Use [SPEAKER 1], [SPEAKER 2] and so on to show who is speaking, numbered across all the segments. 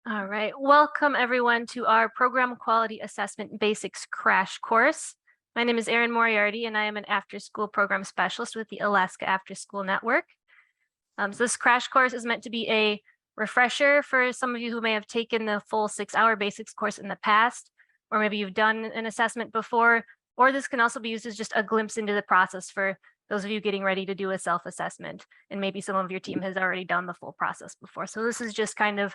[SPEAKER 1] All right, welcome everyone to our Program Quality Assessment Basics Crash Course. My name is Erin Moriarty and I am an after-school program specialist with the Alaska After School Network. So this crash course is meant to be a refresher for some of you who may have taken the full 6-hour basics course in the past, or maybe you've done an assessment before, or this can also be used as just a glimpse into the process for those of you getting ready to do a self-assessment. And maybe some of your team has already done the full process before. So this is just kind of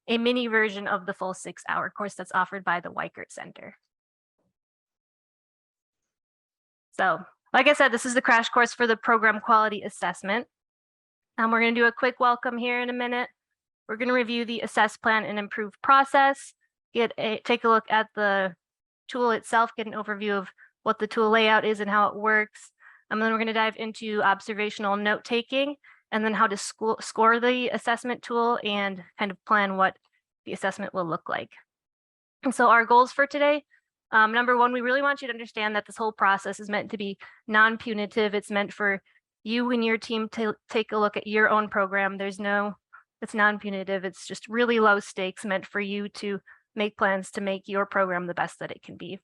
[SPEAKER 1] a mini version of the full 6-hour course that's offered by the Weichert Center. So, like I said, this is the crash course for the program quality assessment. We're going to do a quick welcome here in a minute. We're going to review the assess, plan, and improve process, take a look at the tool itself, get an overview of what the tool layout is and how it works. And then we're going to dive into observational note taking, and then how to score the assessment tool and kind of plan what the assessment will look like. And so our goals for today, number one, we really want you to understand that this whole process is meant to be non-punitive. It's meant for you and your team to take a look at your own program. It's non-punitive. It's just really low stakes, meant for you to make plans to make your program the best that it can be.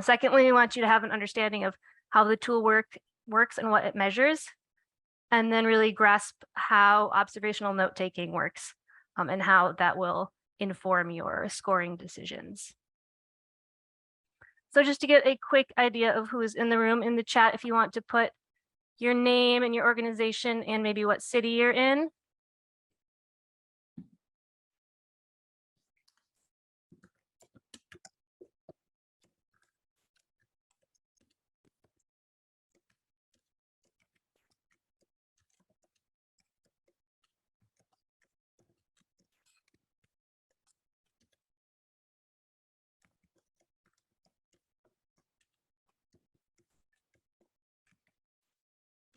[SPEAKER 1] Secondly, we want you to have an understanding of how the tool works and what it measures, and then really grasp how observational note-taking works and how that will inform your scoring decisions. So just to get a quick idea of who is in the room, in the chat, if you want to put your name and your organization and maybe what city you're in.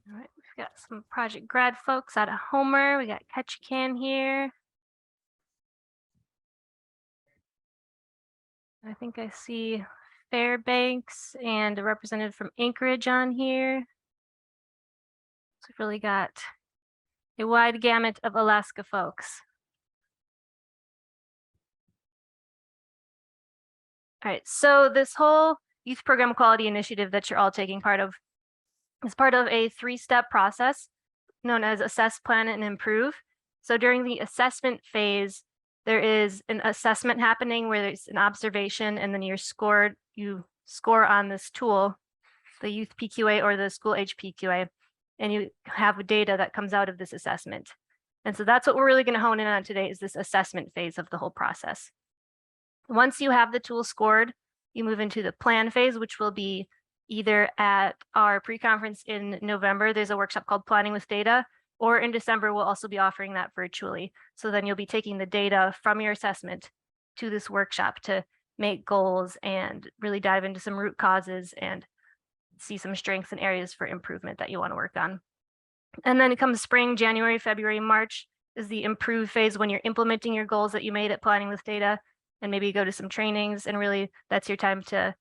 [SPEAKER 1] All right, we've got some Project Grad folks out of Homer. We got Ketchikan here. I think I see Fairbanks and a representative from Anchorage on here. So we've really got a wide gamut of Alaska folks. All right, so this whole youth program quality initiative that you're all taking part of is part of a 3-step process known as assess, plan, and improve. So during the assessment phase, there is an assessment happening where there's an observation, and then you score on this tool, the youth PQA or the school age PQA, and you have data that comes out of this assessment. And so that's what we're really going to hone in on today, is this assessment phase of the whole process. Once you have the tool scored, you move into the plan phase, which will be either at our pre-conference in November. There's a workshop called Planning with Data, or in December, we'll also be offering that virtually. So then you'll be taking the data from your assessment to this workshop to make goals and really dive into some root causes and see some strengths and areas for improvement that you want to work on. And then it comes spring, January, February, March is the improve phase, when you're implementing your goals that you made at Planning with Data, and maybe go to some trainings, and really that's your time to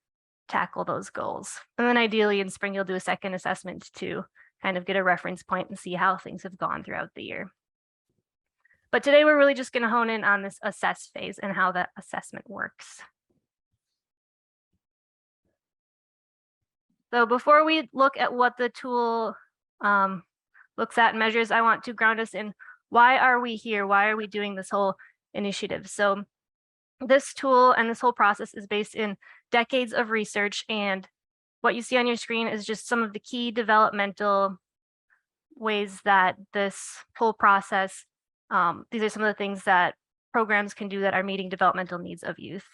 [SPEAKER 1] tackle those goals. And then ideally in spring, you'll do a second assessment to kind of get a reference point and see how things have gone throughout the year. But today we're really just going to hone in on this assess phase and how that assessment works. So before we look at what the tool looks at and measures, I want to ground us in why are we here? Why are we doing this whole initiative? So this tool and this whole process is based in decades of research, and what you see on your screen is just some of the key developmental ways that this whole process, these are some of the things that programs can do that are meeting developmental needs of youth.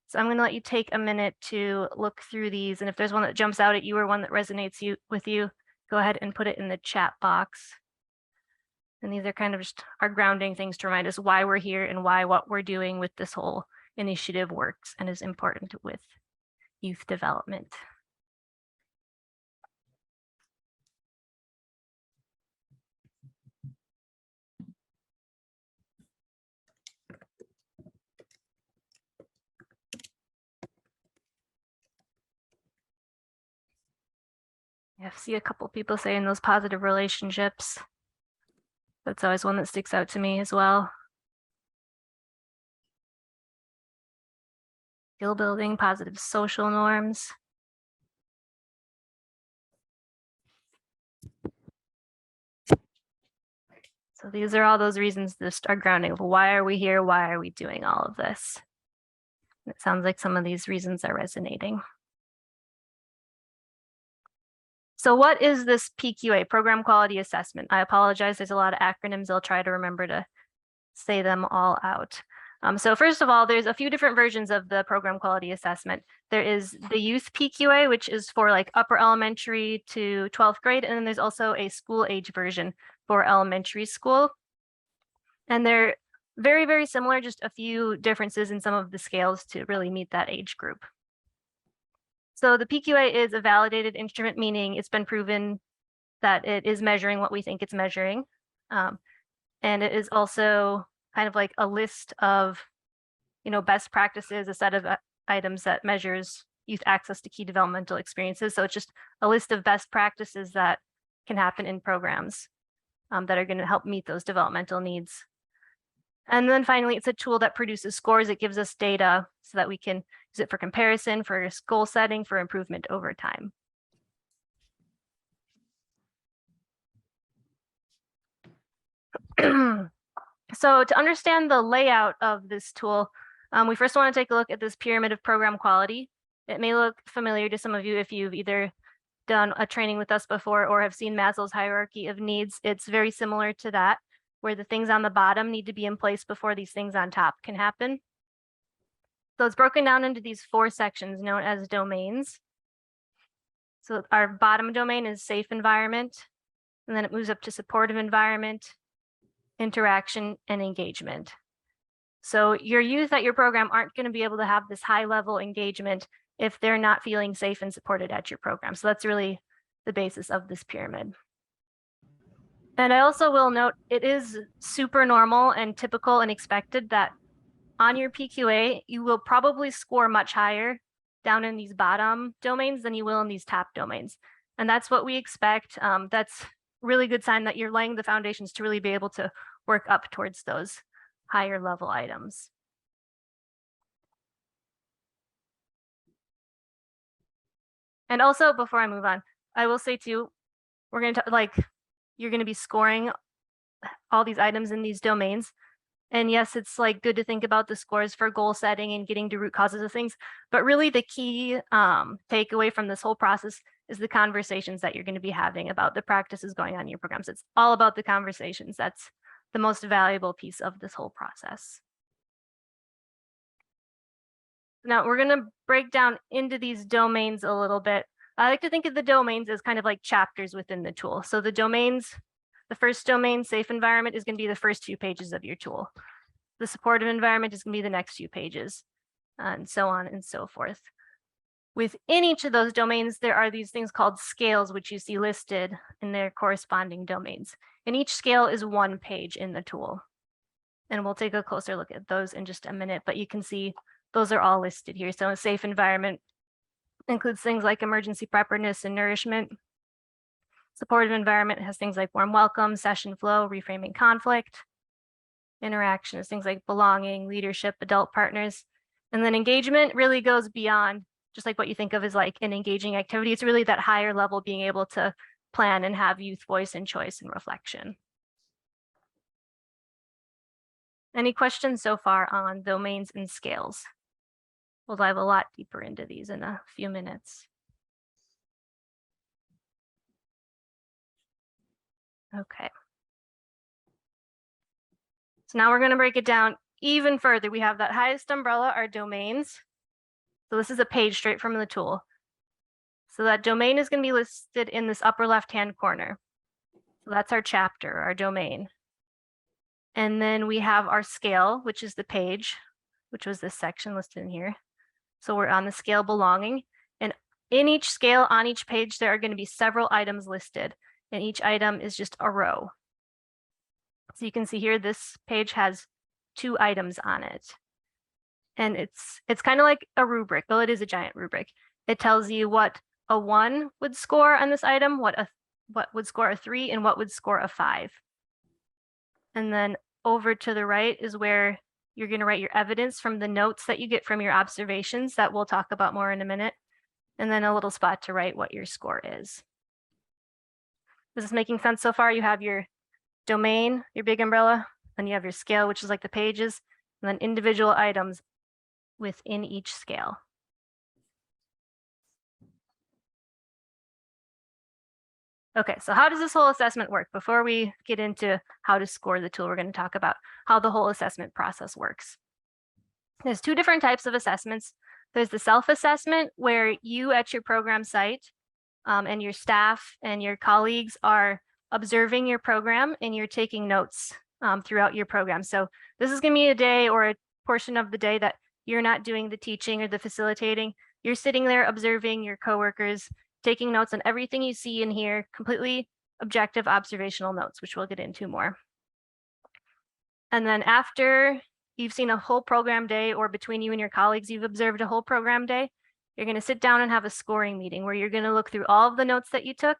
[SPEAKER 1] So I'm going to let you take a minute to look through these, and if there's one that jumps out at you or one that resonates with you, go ahead and put it in the chat box. And these are kind of just our grounding things to remind us why we're here and why what we're doing with this whole initiative works and is important with youth development. I see a couple people saying those positive relationships. That's always one that sticks out to me as well. skill building, positive social norms. So these are all those reasons to start grounding of why are we here? Why are we doing all of this? It sounds like some of these reasons are resonating. So what is this PQA, Program Quality Assessment? I apologize, there's a lot of acronyms. I'll try to remember to say them all out. So first of all, there's a few different versions of the Program Quality Assessment. There is the Youth PQA, which is for like upper elementary to 12th grade. And then there's also a school age version for elementary school. And they're very, very similar, just a few differences in some of the scales to really meet that age group. So the PQA is a validated instrument, meaning it's been proven that it is measuring what we think it's measuring. And it is also kind of like a list of, best practices, a set of items that measures youth access to key developmental experiences. So it's just a list of best practices that can happen in programs that are going to help meet those developmental needs. And then finally, it's a tool that produces scores. It gives us data so that we can use it for comparison, for goal setting, for improvement over time. So to understand the layout of this tool, we first want to take a look at this pyramid of program quality. It may look familiar to some of you if you've either done a training with us before or have seen Maslow's hierarchy of needs. It's very similar to that, where the things on the bottom need to be in place before these things on top can happen. So it's broken down into these 4 sections known as domains. So our bottom domain is safe environment, and then it moves up to supportive environment, interaction, and engagement. So your youth at your program aren't going to be able to have this high level engagement if they're not feeling safe and supported at your program. So that's really the basis of this pyramid. And I also will note it is super normal and typical and expected that on your PQA, you will probably score much higher down in these bottom domains than you will in these top domains. And that's what we expect. That's really good sign that you're laying the foundations to really be able to work up towards those higher level items. And also, before I move on, I will say too, we're going to you're going to be scoring all these items in these domains. And yes, it's like good to think about the scores for goal setting and getting to root causes of things. But really the key takeaway from this whole process is the conversations that you're going to be having about the practices going on in your programs. It's all about the conversations. That's the most valuable piece of this whole process. Now we're going to break down into these domains a little bit. I like to think of the domains as kind of like chapters within the tool. So the domains, the first domain, safe environment, is going to be the first few pages of your tool. The supportive environment is going to be the next few pages, and so on and so forth. Within each of those domains, there are these things called scales, which you see listed in their corresponding domains. And each scale is 1 page in the tool. And we'll take a closer look at those in just a minute, but you can see those are all listed here. So a safe environment includes things like emergency preparedness and nourishment. Supportive environment has things like warm welcome, session flow, reframing conflict. Interaction is things like belonging, leadership, adult partners. And then engagement really goes beyond just like what you think of as like an engaging activity. It's really that higher level, being able to plan and have youth voice and choice and reflection. Any questions so far on domains and scales? We'll dive a lot deeper into these in a few minutes. Okay. So now we're going to break it down even further. We have that highest umbrella, our domains. So this is a page straight from the tool. So that domain is going to be listed in this upper left-hand corner. So that's our chapter, our domain. And then we have our scale, which is the page, which was this section listed in here. So we're on the scale belonging. And in each scale on each page, there are going to be several items listed. And each item is just a row. So you can see here, this page has 2 items on it. And it's kind of like a rubric. Well, it is a giant rubric. It tells you what a 1 would score on this item, what would score a 3, and what would score a 5. And then over to the right is where You're going to write your evidence from the notes that you get from your observations that we'll talk about more in a minute. And then a little spot to write what your score is. This is making sense so far? You have your domain, your big umbrella, then you have your scale, which is like the pages, and then individual items within each scale. Okay, so how does this whole assessment work? Before we get into how to score the tool, we're going to talk about how the whole assessment process works. There's two different types of assessments. There's the self-assessment where you at your program site and your staff and your colleagues are observing your program and you're taking notes throughout your program. So this is going to be a day or a portion of the day that you're not doing the teaching or the facilitating. You're sitting there observing your coworkers, taking notes on everything you see and hear, completely objective observational notes, which we'll get into more. And then after you've seen a whole program day, or between you and your colleagues, you've observed a whole program day, you're going to sit down and have a scoring meeting where you're going to look through all of the notes that you took,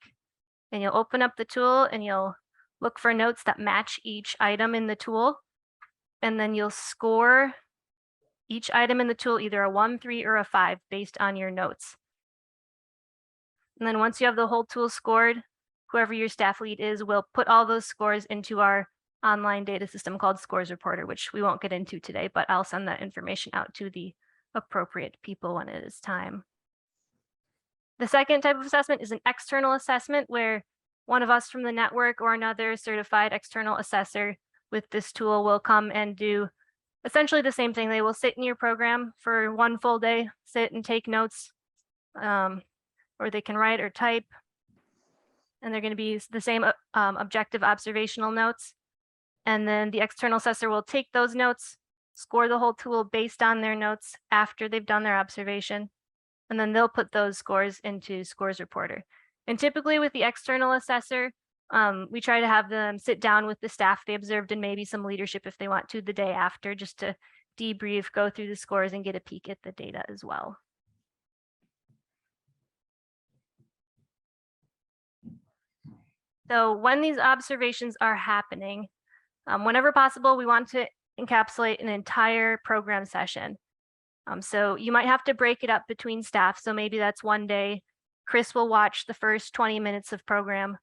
[SPEAKER 1] and you'll open up the tool and you'll look for notes that match each item in the tool. And then you'll score each item in the tool, either a 1, 3, or a 5 based on your notes. And then once you have the whole tool scored, whoever your staff lead is will put all those scores into our online data system called Scores Reporter, which we won't get into today, but I'll send that information out to the appropriate people when it is time. The second type of assessment is an external assessment where one of us from the network or another certified external assessor with this tool will come and do essentially the same thing. They will sit in your program for one full day, sit and take notes, or they can write or type, and they're going to be the same objective observational notes. And then the external assessor will take those notes, score the whole tool based on their notes after they've done their observation, and then they'll put those scores into Scores Reporter. And typically with the external assessor, we try to have them sit down with the staff they observed and maybe some leadership if they want to the day after, just to debrief, go through the scores, and get a peek at the data as well. So when these observations are happening, whenever possible, we want to encapsulate an entire program session. So you might have to break it up between staff. So maybe that's one day, Chris will watch the first 20 minutes of program,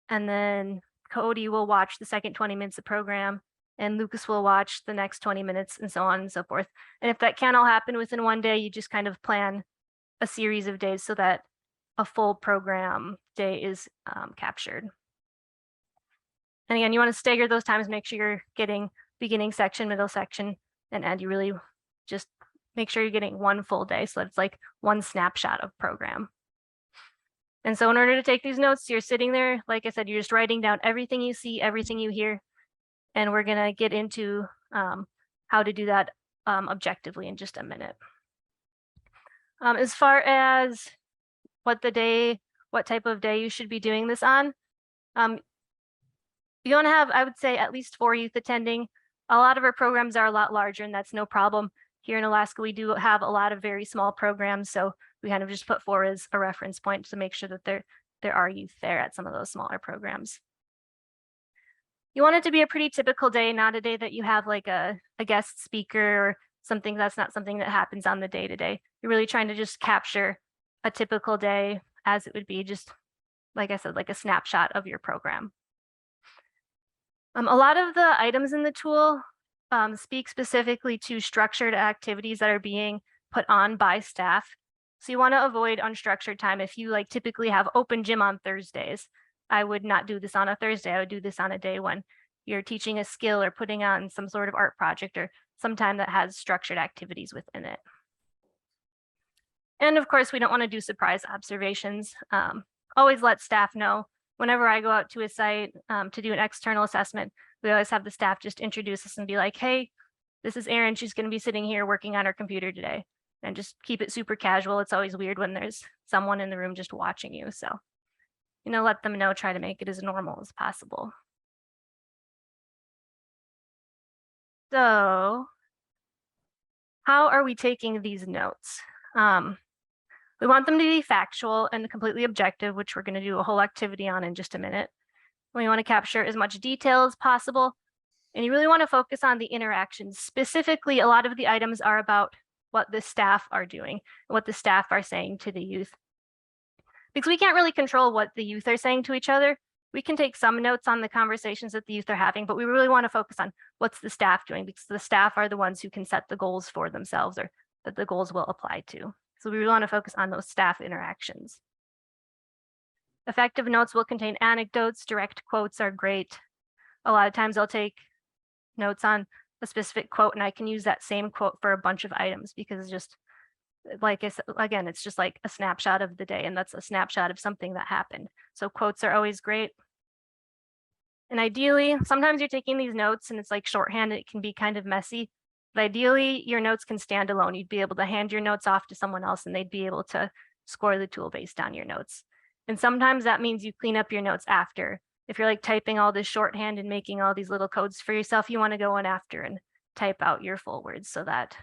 [SPEAKER 1] and then Cody will watch the second 20 minutes of program, and Lucas will watch the next 20 minutes, and so on and so forth. And if that can't all happen within one day, you just kind of plan a series of days so that a full program day is captured. And again, you want to stagger those times, make sure you're getting beginning section, middle section, and end. You really just make sure you're getting one full day. So that's like one snapshot of program. And so in order to take these notes, you're sitting there, like I said, you're just writing down everything you see, everything you hear. And we're going to get into how to do that objectively in just a minute. As far as what type of day you should be doing this on, you want to have, I would say, at least 4 youth attending. A lot of our programs are a lot larger, and that's no problem. Here in Alaska, we do have a lot of very small programs, so we kind of just put 4 as a reference point to make sure that there are youth there at some of those smaller programs. You want it to be a pretty typical day, not a day that you have like a guest speaker or something that's not something that happens on the day-to-day. You're really trying to just capture a typical day as it would be, just like I said, like a snapshot of your program. A lot of the items in the tool speak specifically to structured activities that are being put on by staff. So you want to avoid unstructured time. If you like typically have open gym on Thursdays, I would not do this on a Thursday. I would do this on a day when you're teaching a skill or putting on some sort of art project or some time that has structured activities within it. And of course, we don't want to do surprise observations. Always let staff know. Whenever I go out to a site to do an external assessment, we always have the staff just introduce us and be like, hey, this is Erin. She's going to be sitting here working on her computer today. And just keep it super casual. It's always weird when there's someone in the room just watching you. So, let them know, try to make it as normal as possible. So how are we taking these notes? We want them to be factual and completely objective, which we're going to do a whole activity on in just a minute. We want to capture as much detail as possible. And you really want to focus on the interactions. Specifically, a lot of the items are about what the staff are doing, what the staff are saying to the youth. Because we can't really control what the youth are saying to each other. We can take some notes on the conversations that the youth are having, but we really want to focus on what's the staff doing, because the staff are the ones who can set the goals for themselves, or that the goals will apply to. So we really want to focus on those staff interactions. Effective notes will contain anecdotes. Direct quotes are great. A lot of times I'll take notes on a specific quote and I can use that same quote for a bunch of items, because it's just, like I said, again, it's just like a snapshot of the day, and that's a snapshot of something that happened. So quotes are always great. And ideally, sometimes you're taking these notes and it's like shorthand, it can be kind of messy, but ideally your notes can stand alone. You'd be able to hand your notes off to someone else and they'd be able to score the tool based on your notes. And sometimes that means you clean up your notes after. If you're like typing all this shorthand and making all these little codes for yourself, you want to go in after and type out your full words, so that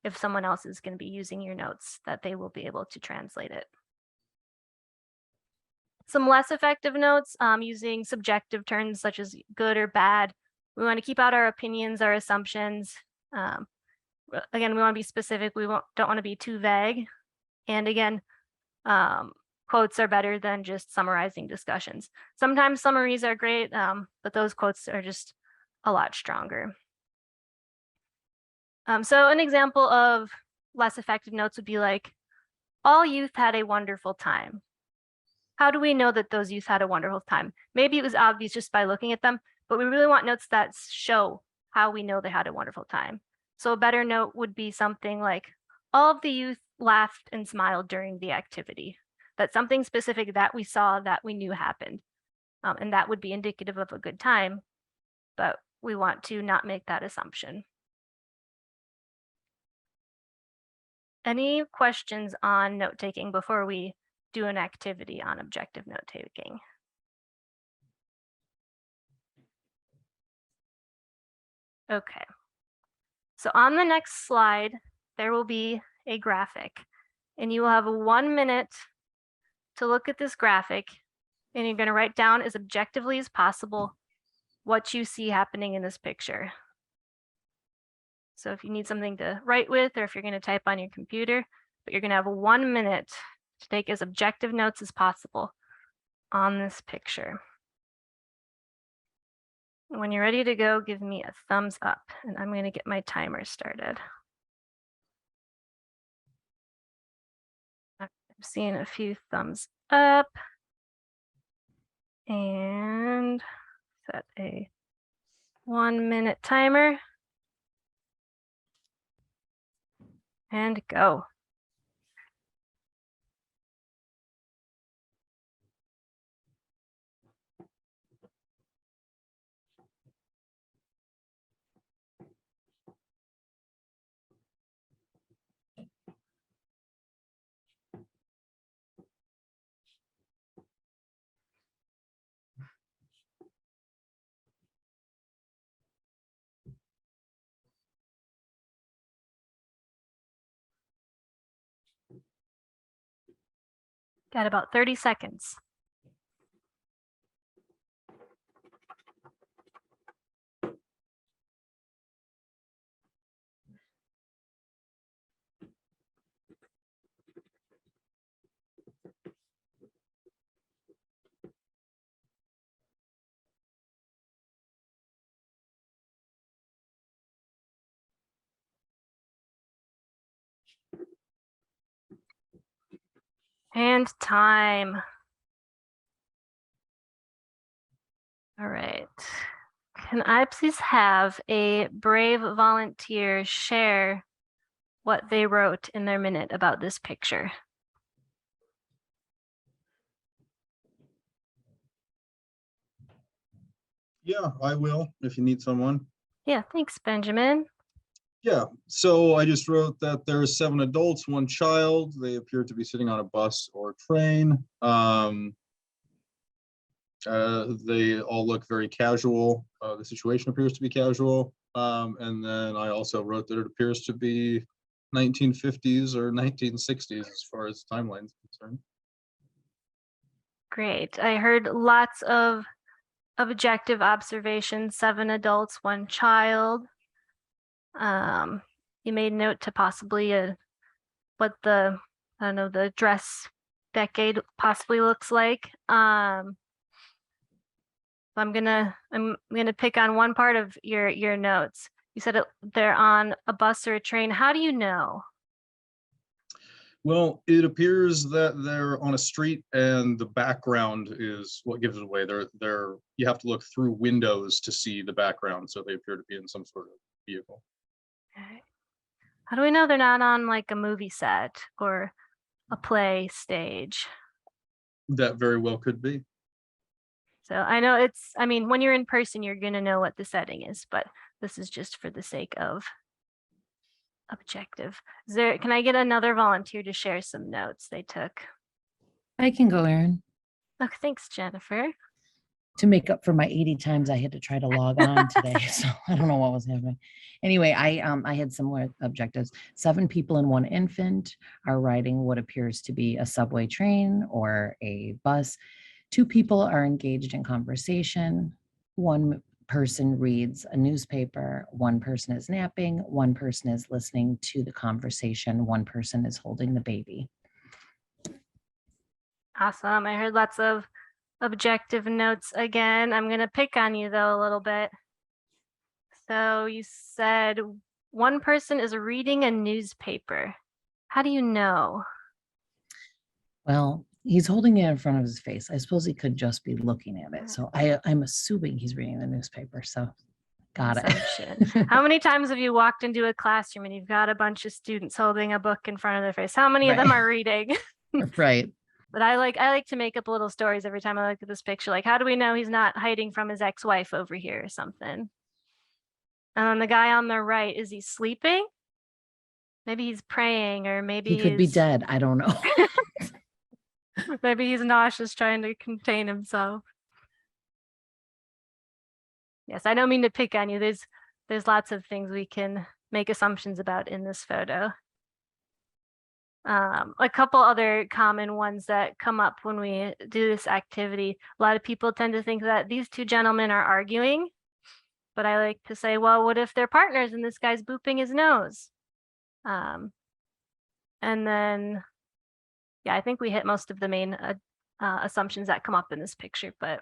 [SPEAKER 1] if someone else is going to be using your notes, that they will be able to translate it. Some less effective notes, using subjective terms such as good or bad. We want to keep out our opinions, our assumptions. Again, we want to be specific. We don't want to be too vague. And again, quotes are better than just summarizing discussions. Sometimes summaries are great, but those quotes are just a lot stronger. So an example of less effective notes would be like, all youth had a wonderful time. How do we know that those youth had a wonderful time? Maybe it was obvious just by looking at them, but we really want notes that show how we know they had a wonderful time. So a better note would be something like, all of the youth laughed and smiled during the activity. That's something specific that we saw, that we knew happened. And that would be indicative of a good time, but we want to not make that assumption. Any questions on note taking before we do an activity on objective note taking? Okay. So on the next slide, there will be a graphic, and you will have 1 minute to look at this graphic, and you're going to write down as objectively as possible what you see happening in this picture. So if you need something to write with, or if you're going to type on your computer, but you're going to have 1 minute to take as objective notes as possible on this picture. When you're ready to go, give me a thumbs up, and I'm going to get my timer started. I'm seeing a few thumbs up, and set a 1 minute timer and go. Got about 30 seconds. And time. All right. Can I please have a brave volunteer share what they wrote in their minute about this picture?
[SPEAKER 2] Yeah, I will, if you need someone.
[SPEAKER 1] Yeah, thanks, Benjamin.
[SPEAKER 2] Yeah, so I just wrote that there are 7 adults, 1 child. They appear to be sitting on a bus or train. They all look very casual. The situation appears to be casual. And then I also wrote that it appears to be 1950s or 1960s as far as timelines concerned.
[SPEAKER 1] Great. I heard lots of Objective observation, 7 adults, 1 child. You made note to possibly what the, I don't know, the dress decade possibly looks like. I'm gonna pick on one part of your notes. You said they're on a bus or a train. How do you know?
[SPEAKER 2] Well, it appears that they're on a street and the background is what gives it away. You have to look through windows to see the background, so they appear to be in some sort of vehicle.
[SPEAKER 1] Okay. How do we know they're not on like a movie set or a play stage?
[SPEAKER 2] That very well could be.
[SPEAKER 1] So I know I mean, when you're in person, you're gonna know what the setting is, but this is just for the sake of objective. Can I get another volunteer to share some notes they took?
[SPEAKER 3] I can go, Erin.
[SPEAKER 1] Oh, thanks, Jennifer.
[SPEAKER 3] To make up for my 80 times I had to try to log on today. So I don't know what was happening. Anyway, I had similar objectives. 7 people and 1 infant are riding what appears to be a subway train or a bus. 2 people are engaged in conversation. 1 person reads a newspaper. 1 person is napping. 1 person is listening to the conversation. 1 person is holding the baby.
[SPEAKER 1] Awesome. I heard lots of objective notes again. I'm going to pick on you though a little bit. So you said 1 person is reading a newspaper. How do you know?
[SPEAKER 3] Well, he's holding it in front of his face. I suppose he could just be looking at it. So I'm assuming he's reading the newspaper. So got
[SPEAKER 1] Assumption.
[SPEAKER 3] it.
[SPEAKER 1] How many times have you walked into a classroom and you've got a bunch of students holding a book in front of their face? How many of them
[SPEAKER 3] Right.
[SPEAKER 1] are reading?
[SPEAKER 3] Right.
[SPEAKER 1] But I like to make up little stories every time I look at this picture. Like, how do we know he's not hiding from his ex-wife over here or something? And then the guy on the right, is he sleeping? Maybe he's praying, or maybe
[SPEAKER 3] He could be dead. I don't know.
[SPEAKER 1] maybe he's nauseous trying to contain himself. Yes, I don't mean to pick on you. There's lots of things we can make assumptions about in this photo. A couple other common ones that come up when we do this activity. A lot of people tend to think that these 2 gentlemen are arguing, but I like to say, well, what if they're partners and this guy's booping his nose? And then, yeah, I think we hit most of the main assumptions that come up in this picture, but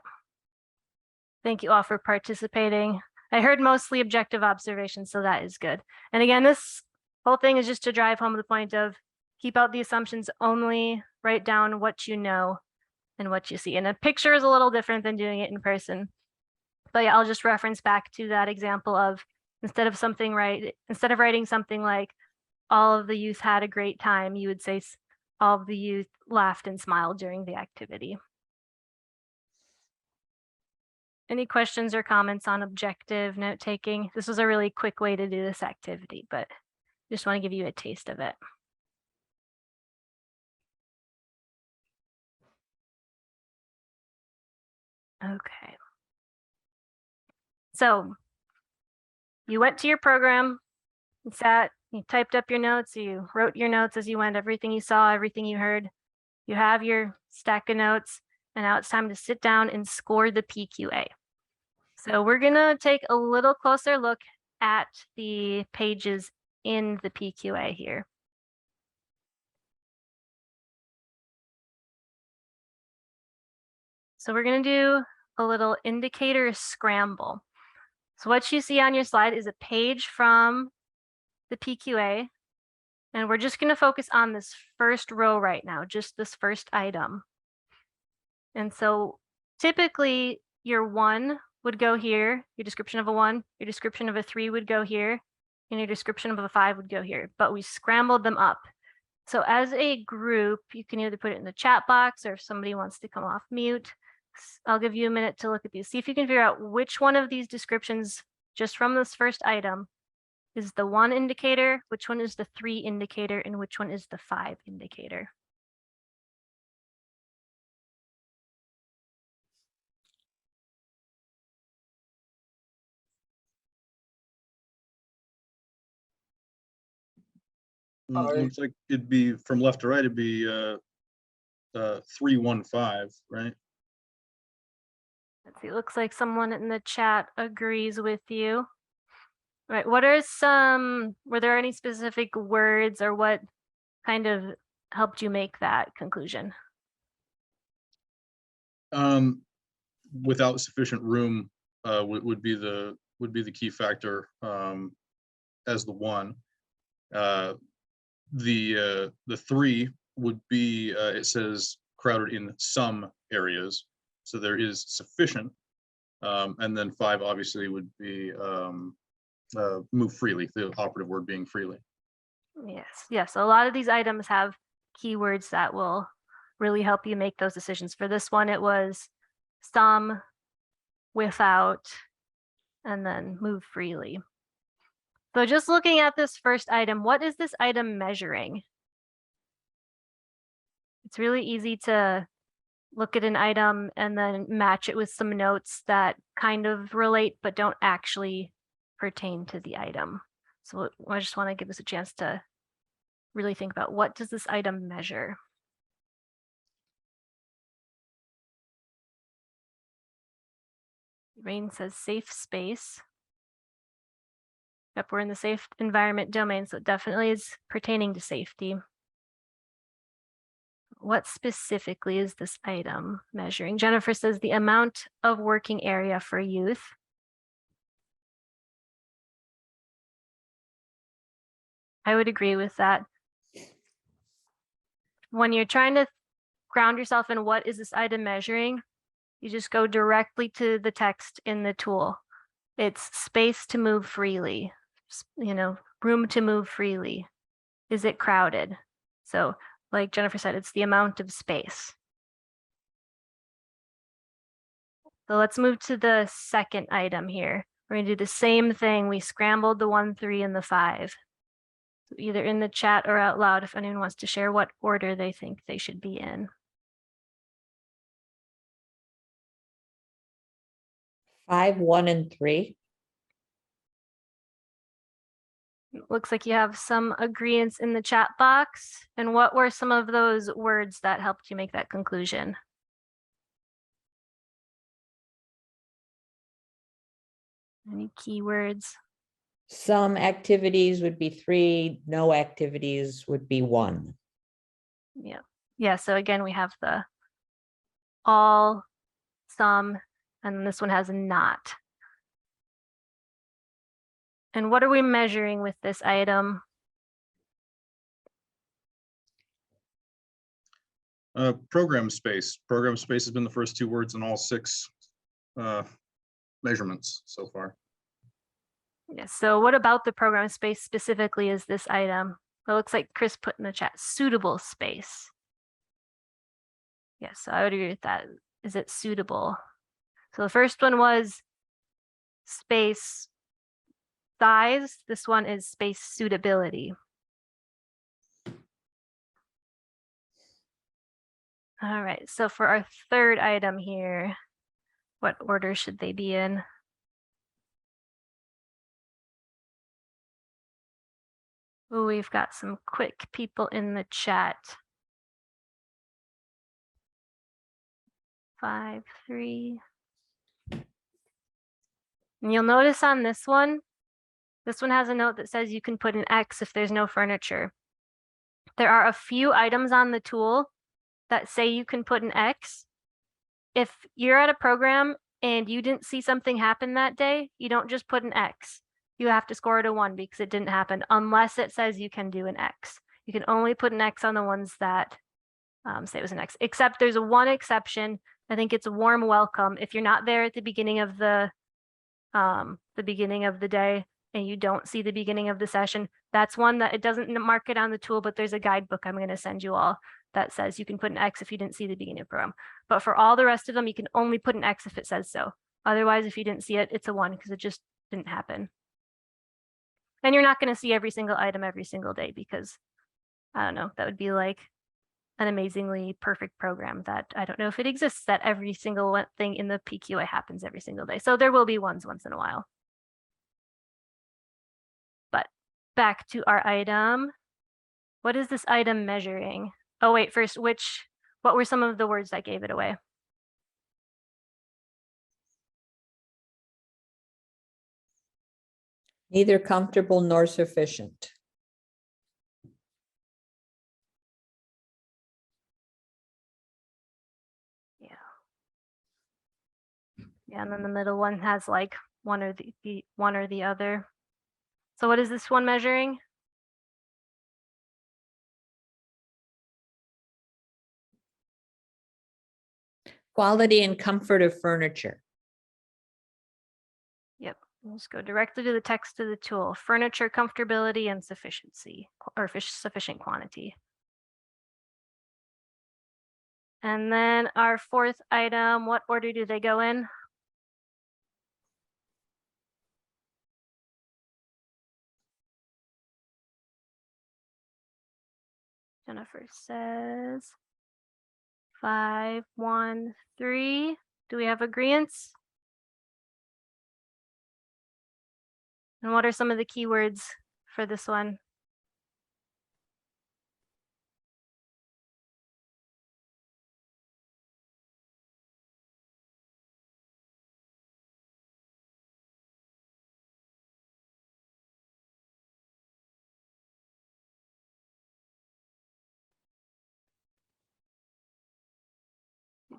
[SPEAKER 1] thank you all for participating. I heard mostly objective observations, so that is good. And again, this whole thing is just to drive home the point of keep out the assumptions, only write down what you know and what you see. And a picture is a little different than doing it in person. But yeah, I'll just reference back to that example of instead of writing something like all of the youth had a great time, you would say all of the youth laughed and smiled during the activity. Any questions or comments on objective note taking? This was a really quick way to do this activity, but just want to give you a taste of it. Okay. So you went to your program, you sat, you typed up your notes, you wrote your notes as you went, everything you saw, everything you heard. You have your stack of notes, and now it's time to sit down and score the PQA. So we're gonna take a little closer look at the pages in the PQA here. So we're gonna do a little indicator scramble. So what you see on your slide is a page from the PQA, and we're just gonna focus on this first row right now, just this first item. And so typically your 1 would go here, your description of a 1, your description of a 3 would go here, and your description of a 5 would go here, but we scrambled them up. So as a group, you can either put it in the chat box, or if somebody wants to come off mute, I'll give you a minute to look at these. See if you can figure out which one of these descriptions, just from this first item, is the 1 indicator, which one is the 3 indicator, and which one is the 5 indicator.
[SPEAKER 2] Looks like it'd be from left to right, it'd be 315, right?
[SPEAKER 1] see, it looks like someone in the chat agrees with you. All right, what are some, were there any specific words or what kind of helped you make that conclusion?
[SPEAKER 2] Without sufficient room would be the key factor as the one. The three would be it says crowded in some areas, so there is sufficient. And then 5 obviously would be move freely, the operative word being freely.
[SPEAKER 1] Yes. So a lot of these items have keywords that will really help you make those decisions. For this one, it was some, without, and then move freely. So just looking at this first item, what is this item measuring? It's really easy to look at an item and then match it with some notes that kind of relate but don't actually pertain to the item. So I just want to give us a chance to really think about, what does this item measure? Rain says safe space. Yep, we're in the safe environment domain, so it definitely is pertaining to safety. What specifically is this item measuring? Jennifer says the amount of working area for youth. I would agree with that. When you're trying to ground yourself in what is this item measuring, you just go directly to the text in the tool. It's space to move freely, room to move freely. Is it crowded? So like Jennifer said, it's the amount of space. So let's move to the second item here. We're gonna do the same thing. We scrambled the 1, 3, and the 5. So either in the chat or out loud if anyone wants to share what order they think they should be in.
[SPEAKER 4] 5, 1, and 3.
[SPEAKER 1] Looks like you have some agreements in the chat box. And what were some of those words that helped you make that conclusion? Any keywords?
[SPEAKER 4] Some activities would be 3, no activities would be 1.
[SPEAKER 1] Yeah, so again, we have the all, some, and this one has not. And what are we measuring with this item?
[SPEAKER 2] Program space. Program space has been the first 2 words in all 6 measurements so far.
[SPEAKER 1] Yes, so what about the program space specifically is this item? It looks like Chris put in the chat, suitable space. Yes, so I would agree with that. Is it suitable? So the first one was space size. This one is space suitability. All right, so for our third item here, what order should they be in? Oh, we've got some quick people in the chat. 5, 3. And you'll notice on this one has a note that says you can put an X if there's no furniture. There are a few items on the tool that say you can put an X. If you're at a program and you didn't see something happen that day, you don't just put an X. You have to score it a 1 because it didn't happen unless it says you can do an X. You can only put an X on the ones that say it was an X, except there's one exception. I think it's a warm welcome. If you're not there at the beginning of the day and you don't see the beginning of the session, that's one that it doesn't mark it on the tool, but there's a guidebook I'm going to send you all that says you can put an X if you didn't see the beginning of the program. But for all the rest of them, you can only put an X if it says so. Otherwise, if you didn't see it, it's a 1 because it just didn't happen. And you're not going to see every single item every single day because, I don't know, that would be like an amazingly perfect program that I don't know if it exists, that every single thing in the PQA happens every single day. So there will be ones once in a while. But back to our item. What is this item measuring? Oh, wait, first, what were some of the words that gave it away?
[SPEAKER 4] Neither comfortable nor sufficient.
[SPEAKER 1] Yeah, and then the middle one has like one or the one or the other. So what is this one measuring?
[SPEAKER 4] Quality and comfort of furniture.
[SPEAKER 1] Yep, we'll just go directly to the text of the tool. Furniture comfortability and sufficiency, or sufficient quantity. And then our fourth item, what order do they go in? Jennifer says 5, 1, 3. Do we have agreements? And what are some of the keywords for this one?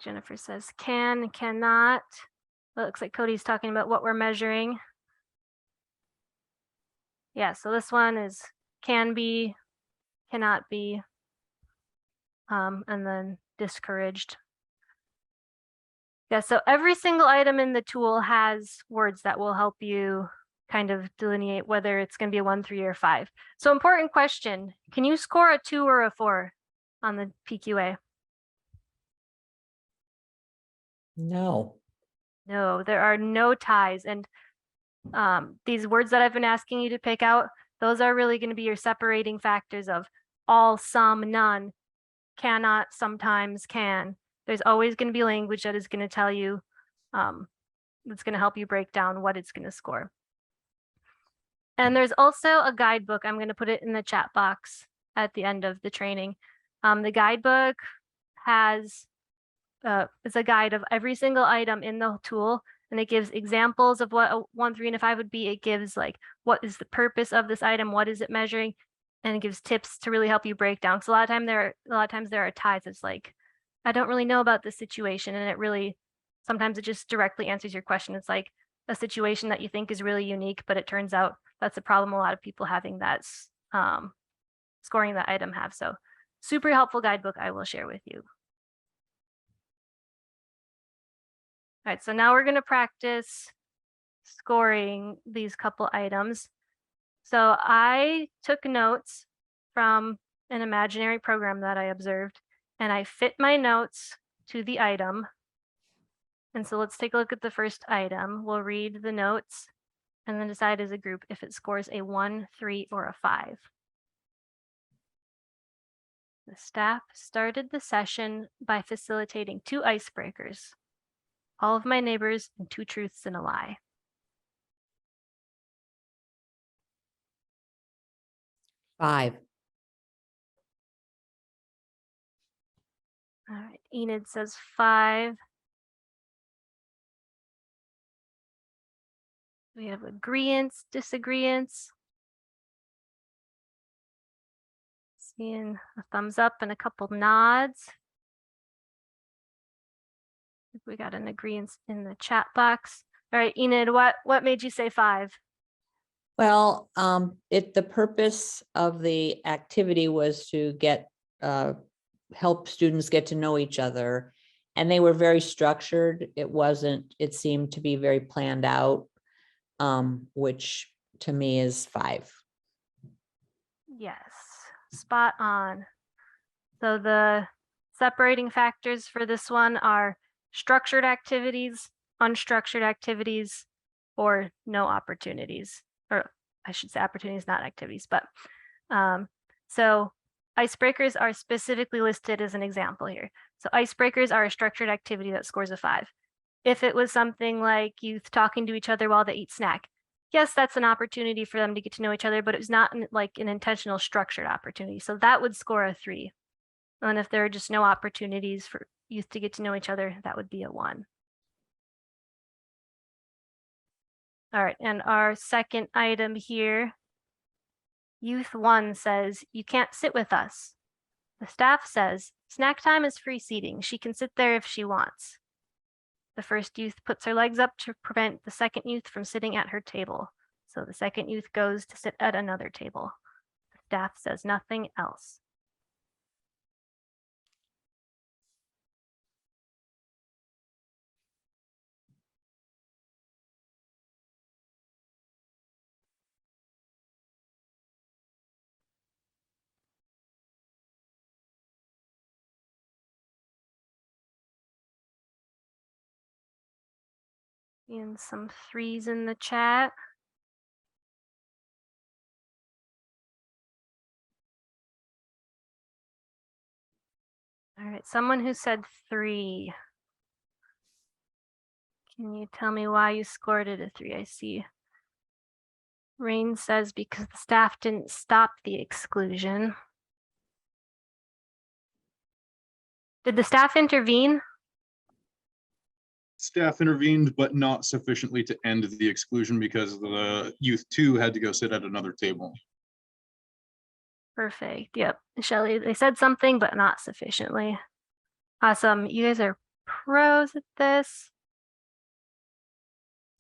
[SPEAKER 1] Jennifer says can, cannot. Well, it looks like Cody's talking about what we're measuring. Yeah, so this one is can be, cannot be, and then discouraged. Yeah, so every single item in the tool has words that will help you kind of delineate whether it's going to be a 1, 3, or 5. So important question, can you score a 2 or a 4 on the PQA?
[SPEAKER 4] No.
[SPEAKER 1] No, there are no ties. And these words that I've been asking you to pick out, those are really going to be your separating factors of all, some, none, cannot, sometimes, can. There's always going to be language that is going to tell you, that's going to help you break down what it's going to score. And there's also a guidebook. I'm going to put it in the chat box at the end of the training. The guidebook has is a guide of every single item in the tool, and it gives examples of what a 1, 3, and a 5 would be. It gives like what is the purpose of this item, what is it measuring, and it gives tips to really help you break down. So a lot of times there are ties. It's like, I don't really know about this situation, and it really sometimes it just directly answers your question. It's like a situation that you think is really unique, but it turns out that's a problem a lot of people having that scoring that item have. So super helpful guidebook I will share with you. All right, so now we're going to practice scoring these couple items. So I took notes from an imaginary program that I observed, and I fit my notes to the item. And so let's take a look at the first item. We'll read the notes and then decide as a group if it scores a 1, 3, or a 5. The staff started the session by facilitating 2 icebreakers. All of my neighbors and 2 truths and a lie.
[SPEAKER 4] Five.
[SPEAKER 1] All right, Enid says 5. We have agreeants, disagreeants. Seeing a thumbs up and a couple nods. We got an agreement in the chat box. All right, Enid, what made you say 5?
[SPEAKER 4] Well, the purpose of the activity was to help students get to know each other, and they were very structured. It seemed to be very planned out, which to me is 5.
[SPEAKER 1] Yes, spot on. So the separating factors for this one are structured activities, unstructured activities, or no opportunities, or I should say opportunities, not activities, but so icebreakers are specifically listed as an example here. So icebreakers are a structured activity that scores a 5. If it was something like youth talking to each other while they eat snack, yes, that's an opportunity for them to get to know each other, but it was not like an intentional structured opportunity. So that would score a 3. And if there are just no opportunities for youth to get to know each other, that would be a 1. All right, and our second item here, Youth 1 says, you can't sit with us. The staff says, snack time is free seating. She can sit there if she wants. The first youth puts her legs up to prevent the second youth from sitting at her table. So the second youth goes to sit at another table. The staff says nothing else. And some threes in the chat. All right, someone who said 3. Can you tell me why you scored it a 3? I see. Rain says because the staff didn't stop the exclusion. Did the staff intervene?
[SPEAKER 2] Staff intervened, but not sufficiently to end the exclusion because the youth 2 had to go sit at another table.
[SPEAKER 1] Perfect. Yep. Shelley, they said something, but not sufficiently. Awesome. You guys are pros at this.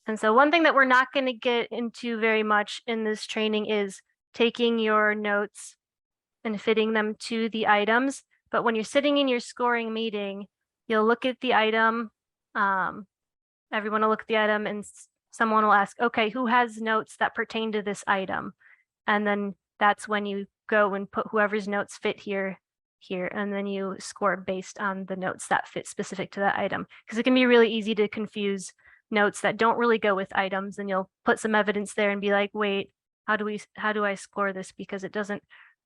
[SPEAKER 1] And so one thing that we're not going to get into very much in this training is taking your notes and fitting them to the items. But when you're sitting in your scoring meeting, you'll look at the item. Everyone will look at the item and someone will ask, okay, who has notes that pertain to this item? And then that's when you go and put whoever's notes fit here, and then you score based on the notes that fit specific to that item. Because it can be really easy to confuse notes that don't really go with items, and you'll put some evidence there and be like, wait, how do I score this? Because it doesn't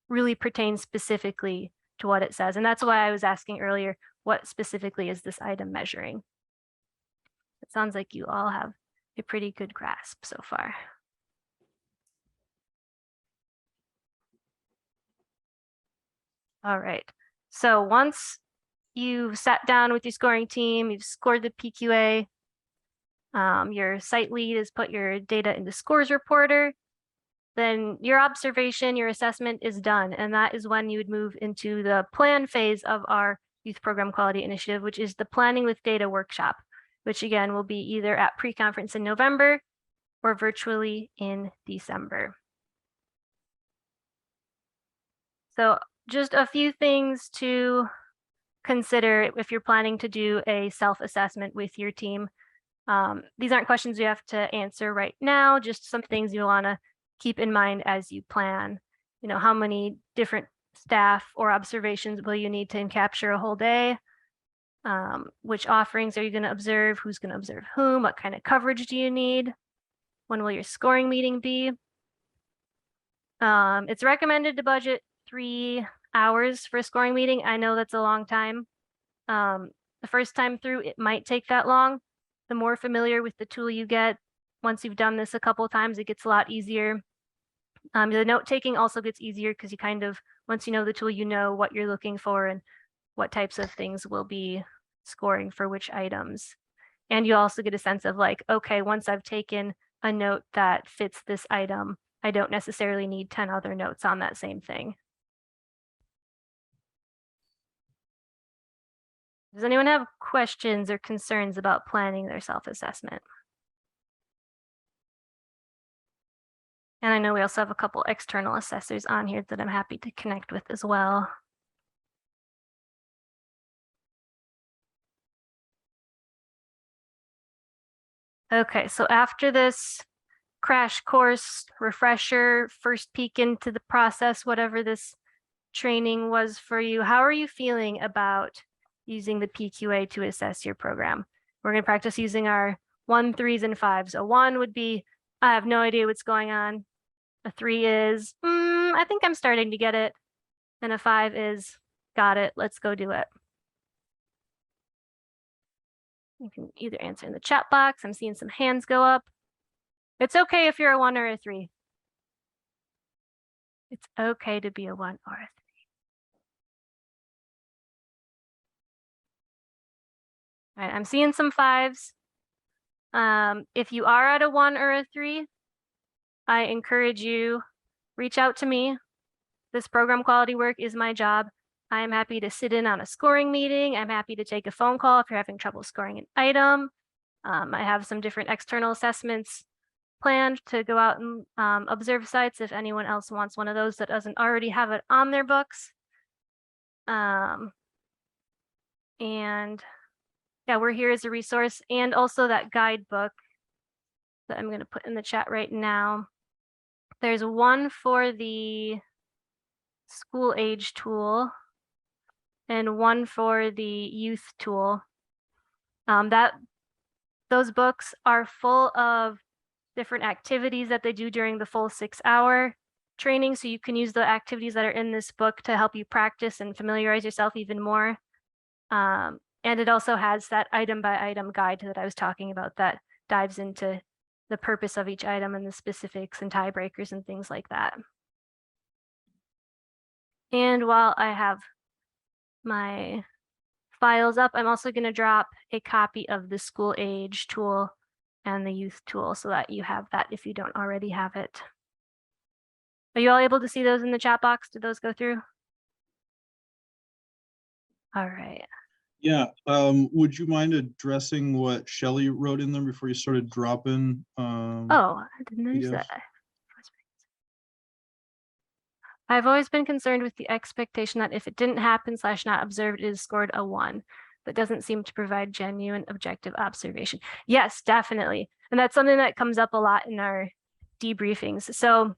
[SPEAKER 1] really pertain specifically to what it says. And that's why I was asking earlier, what specifically is this item measuring? It sounds like you all have a pretty good grasp so far. All right, so once you've sat down with your scoring team, you've scored the PQA, your site lead has put your data into scores reporter, then your observation, your assessment is done. And that is when you would move into the plan phase of our Youth Program Quality Initiative, which is the Planning with Data workshop, which again will be either at pre-conference in November or virtually in December. So just a few things to consider if you're planning to do a self-assessment with your team. These aren't questions you have to answer right now, just some things you want to keep in mind as you plan. You know, how many different staff or observations will you need to capture a whole day? Which offerings are you going to observe? Who's going to observe whom? What kind of coverage do you need? When will your scoring meeting be? It's recommended to budget 3 hours for a scoring meeting. I know that's a long time. The first time through, it might take that long. The more familiar with the tool you get, once you've done this a couple of times, it gets a lot easier. The note taking also gets easier because you kind of, once you know the tool, you know what you're looking for and what types of things will be scoring for which items. And you also get a sense of like, okay, once I've taken a note that fits this item, I don't necessarily need 10 other notes on that same thing. Does anyone have questions or concerns about planning their self-assessment? And I know we also have a couple external assessors on here that I'm happy to connect with as well. Okay, so after this crash course, refresher, first peek into the process, whatever this training was for you, how are you feeling about using the PQA to assess your program? We're going to practice using our 1, 3s, and 5s. A 1 would be, I have no idea what's going on. A 3 is, I think I'm starting to get it. And a 5 is, got it, let's go do it. You can either answer in the chat box. I'm seeing some hands go up. It's okay if you're a 1 or a 3. It's okay to be a 1 or a 3. All right, I'm seeing some 5s. If you are at a 1 or a 3, I encourage you, reach out to me. This program quality work is my job. I am happy to sit in on a scoring meeting. I'm happy to take a phone call if you're having trouble scoring an item. I have some different external assessments planned to go out and observe sites if anyone else wants one of those that doesn't already have it on their books. And yeah, we're here as a resource, and also that guidebook that I'm going to put in the chat right now. There's one for the school age tool and one for the youth tool. Those books are full of different activities that they do during the full 6-hour training. So you can use the activities that are in this book to help you practice and familiarize yourself even more. And it also has that item by item guide that I was talking about that dives into the purpose of each item and the specifics and tiebreakers and things like that. And while I have my files up, I'm also going to drop a copy of the school age tool and the youth tool so that you have that if you don't already have it. Are you all able to see those in the chat box? Did those go through? All right.
[SPEAKER 2] Yeah, would you mind addressing what Shelley wrote in there before you started dropping?
[SPEAKER 1] Oh, I didn't notice
[SPEAKER 2] PDF?
[SPEAKER 1] that. I've always been concerned with the expectation that if it didn't happen / not observed, it is scored a 1. That doesn't seem to provide genuine objective observation. Yes, definitely. And that's something that comes up a lot in our debriefings. So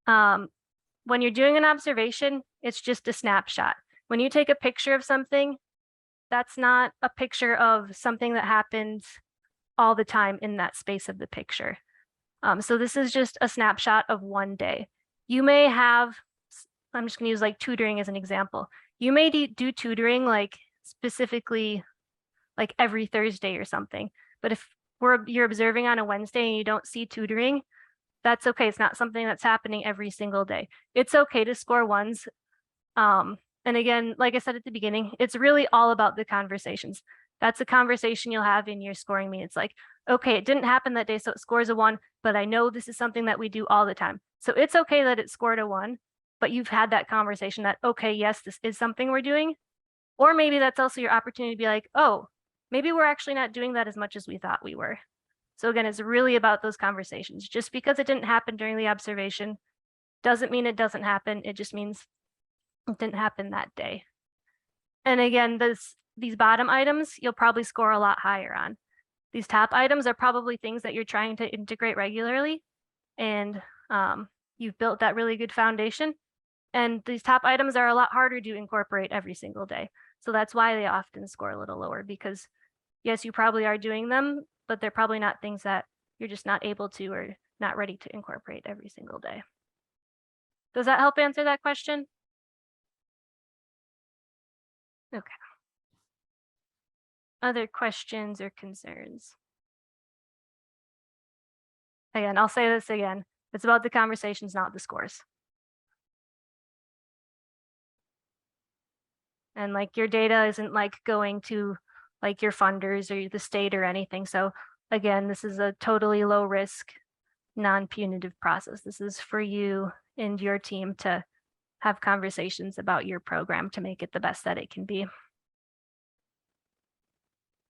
[SPEAKER 1] when you're doing an observation, it's just a snapshot. When you take a picture of something, that's not a picture of something that happens all the time in that space of the picture. So this is just a snapshot of one day. You may have, I'm just going to use like tutoring as an example. You may do tutoring like specifically like every Thursday or something. But if you're observing on a Wednesday and you don't see tutoring, that's okay. It's not something that's happening every single day. It's okay to score 1s. And again, like I said at the beginning, it's really all about the conversations. That's a conversation you'll have in your scoring meeting. It's like, okay, it didn't happen that day, so it scores a 1, but I know this is something that we do all the time. So it's okay that it scored a 1, but you've had that conversation that, okay, yes, this is something we're doing. Or maybe that's also your opportunity to be like, oh, maybe we're actually not doing that as much as we thought we were. So again, it's really about those conversations. Just because it didn't happen during the observation doesn't mean it doesn't happen. It just means it didn't happen that day. And again, these bottom items, you'll probably score a lot higher on. These top items are probably things that you're trying to integrate regularly. And you've built that really good foundation. And these top items are a lot harder to incorporate every single day. So that's why they often score a little lower, because yes, you probably are doing them, but they're probably not things that you're just not able to or not ready to incorporate every single day. Does that help answer that question? Okay. Other questions or concerns? Again, I'll say this again. It's about the conversations, not the scores. And like your data isn't like going to like your funders or the state or anything. So again, this is a totally low risk, non-punitive process. This is for you and your team to have conversations about your program to make it the best that it can be.